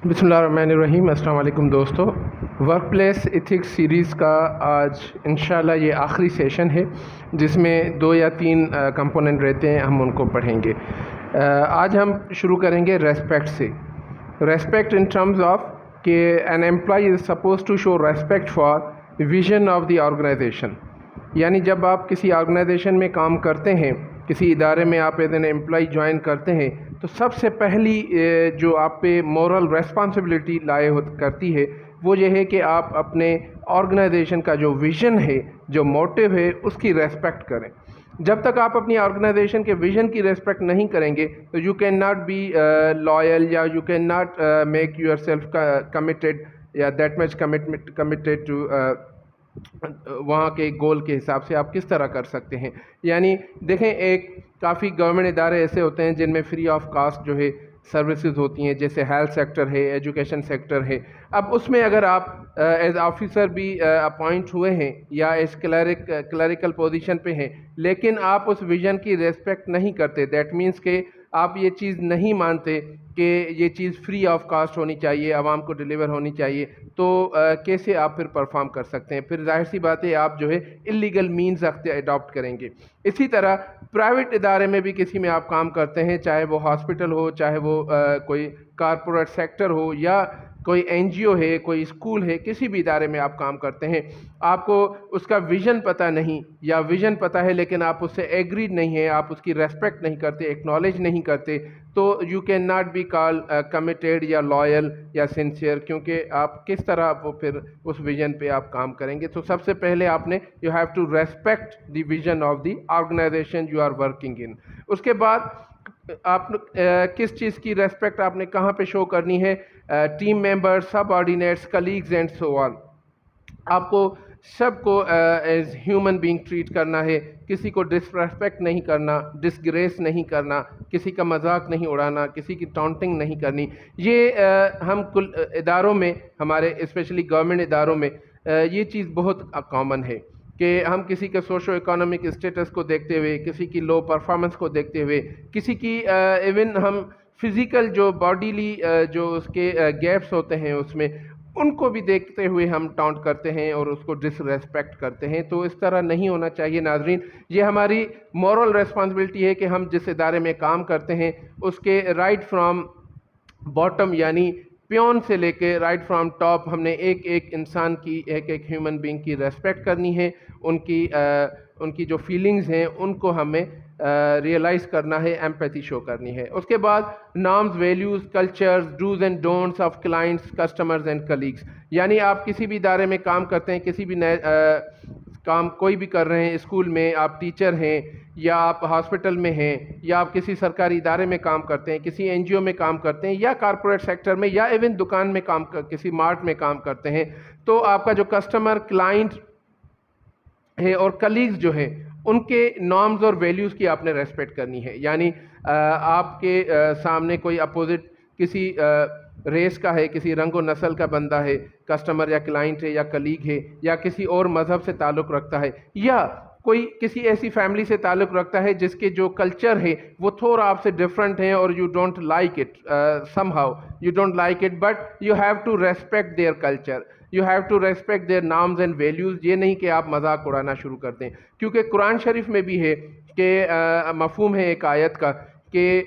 بسم اللہ الرحمن الرحیم۔ السلام علیکم دوستو، ورک پلیس ایتھکس سیریز کا آج انشاءاللہ یہ آخری سیشن ہے جس میں 2 یا 3 کمپوننٹ رہتے ہیں، ہم ان کو پڑھیں گے۔ آج ہم شروع کریں گے ریسپیکٹ سے۔ ریسپیکٹ ان ٹرمز آف کہ an employee is supposed to show respect for vision of the organisation, یعنی جب آپ کسی آرگنائزیشن میں کام کرتے ہیں، کسی ادارے میں آپ ایز این امپلائی جوائن کرتے ہیں، تو سب سے پہلی جو آپ پہ مورل ریسپانسبلٹی کرتی ہے وہ یہ ہے کہ آپ اپنے آرگنائزیشن کا جو ویژن ہے، جو موٹیو ہے، اس کی ریسپیکٹ کریں۔ جب تک آپ اپنی آرگنائزیشن کے ویژن کی ریسپیکٹ نہیں کریں گے تو you can not be loyal, یا you can not make yourself committed, یا دیٹ مچ کمیٹیڈ ٹو وہاں کے گول کے حساب سے آپ کس طرح کر سکتے ہیں۔ یعنی دیکھیں، کافی گورنمنٹ ادارے ایسے ہوتے ہیں جن میں فری آف کاسٹ جو ہے سروسز ہوتی ہیں، جیسے ہیلتھ سیکٹر ہے، ایجوکیشن سیکٹر ہے۔ اب اس میں اگر آپ ایز آفیسر بھی اپوائنٹ ہوئے ہیں یا ایز کلریکل پوزیشن پہ ہیں، لیکن آپ اس ویژن کی ریسپیکٹ نہیں کرتے، دیٹ مینس کہ آپ یہ چیز نہیں مانتے کہ یہ چیز فری آف کاسٹ ہونی چاہیے، عوام کو ڈیلیور ہونی چاہیے، تو کیسے آپ پھر پرفارم کر سکتے ہیں؟ پھر ظاہر سی بات ہے آپ جو ہے انلیگل مینز اڈاپٹ کریں گے۔ اسی طرح پرائیویٹ ادارے میں بھی کسی میں آپ کام کرتے ہیں، چاہے وہ ہاسپٹل ہو، چاہے وہ کوئی کارپوریٹ سیکٹر ہو، یا کوئی این جی او ہے، کوئی اسکول ہے، کسی بھی ادارے میں آپ کام کرتے ہیں، آپ کو اس کا ویژن پتہ نہیں، یا ویژن پتہ ہے لیکن آپ اس سے ایگریڈ نہیں ہیں، آپ اس کی ریسپیکٹ نہیں کرتے، ایکنالج نہیں کرتے، تو you can not be called committed یا لائل یا سنسیئر، کیونکہ آپ کس طرح وہ پھر اس ویژن پہ آپ کام کریں گے۔ تو سب سے پہلے آپ نے you have to respect the vision of the organisation you are working in. اس کے بعد آپ کس چیز کی ریسپیکٹ آپ نے کہاں پہ شو کرنی ہے؟ Team member, subordinates, colleagues and so on. آپ کو سب کو ایز ہیومن بینگ ٹریٹ کرنا ہے، کسی کو ڈسریسپیکٹ نہیں کرنا، ڈسگریس نہیں کرنا، کسی کا مذاق نہیں اڑانا، کسی کی ٹانٹنگ نہیں کرنی۔ یہ ہم کل اداروں میں، ہمارے اسپیشلی گورنمنٹ اداروں میں یہ چیز بہت کامن ہے کہ ہم کسی کے سوشو اکانومک اسٹیٹس کو دیکھتے ہوئے، کسی کی لو پرفارمنس کو دیکھتے ہوئے، کسی کی ایون ہم فزیکل جو باڈیلی جو اس کے گیپس ہوتے ہیں اس میں، ان کو بھی دیکھتے ہوئے ہم ٹاؤنٹ کرتے ہیں اور اس کو ڈس ریسپیکٹ کرتے ہیں۔ تو اس طرح نہیں ہونا چاہیے ناظرین۔ یہ ہماری مورل ریسپانسبلٹی ہے کہ ہم جس ادارے میں کام کرتے ہیں اس کے رائٹ فرام باٹم، یعنی پیون سے لے کے رائٹ فرام ٹاپ، ہم نے ایک انسان کی، ایک ہیومن بینگ کی ریسپیکٹ کرنی ہے، ان کی جو فیلنگز ہیں ان کو ہمیں ریئلائز کرنا ہے، ایمپیتھی شو کرنی ہے۔ اس کے بعد norms, values, cultures, dos and don'ts of clients, customers and colleagues. یعنی آپ کسی بھی ادارے میں کام کرتے ہیں، کسی بھی نئے کام کوئی بھی کر رہے ہیں، اسکول میں آپ ٹیچر ہیں، یا آپ ہاسپٹل میں ہیں، یا آپ کسی سرکاری ادارے میں کام کرتے ہیں، کسی این جی او میں کام کرتے ہیں، یا کارپوریٹ سیکٹر میں، یا ایون دکان میں کسی مارٹ میں کام کرتے ہیں، تو آپ کا جو کسٹمر، کلائنٹ ہے اور کلیگز جو ہیں، ان کے نارمز اور ویلیوز کی آپ نے ریسپیکٹ کرنی ہے۔ یعنی آپ کے سامنے کوئی اپوزٹ کسی ریس کا ہے، کسی رنگ و نسل کا بندہ ہے، کسٹمر یا کلائنٹ ہے یا کلیگ ہے، یا کسی اور مذہب سے تعلق رکھتا ہے، یا کوئی کسی ایسی فیملی سے تعلق رکھتا ہے جس کے جو کلچر ہے وہ تھوڑا آپ سے ڈفرینٹ ہے، اور you don't like it, somehow you don't like it, but you have to respect their culture, you have to respect their norms and values. یہ نہیں کہ آپ مذاق اڑانا شروع کر دیں، کیونکہ قرآن شریف میں بھی ہے کہ مفہوم ہے ایک آیت کا کہ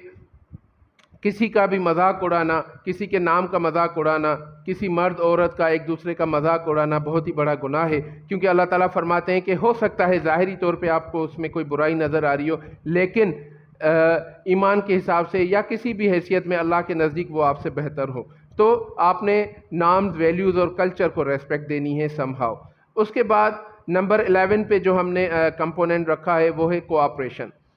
کسی کا بھی مذاق اڑانا، کسی کے نام کا مذاق اڑانا، کسی مرد عورت کا ایک دوسرے کا مذاق اڑانا بہت ہی بڑا گناہ ہے۔ کیونکہ اللہ تعالیٰ فرماتے ہیں کہ ہو سکتا ہے ظاہری طور پہ آپ کو اس میں کوئی برائی نظر آ رہی ہو، لیکن ایمان کے حساب سے یا کسی بھی حیثیت میں اللہ کے نزدیک وہ آپ سے بہتر ہو، تو آپ نے نامز، ویلیوز اور کلچر کو ریسپیکٹ دینی ہے سم ہاؤ۔ اس کے بعد نمبر 11 پہ جو ہم نے کمپوننٹ رکھا ہے وہ ہے کوآپریشن۔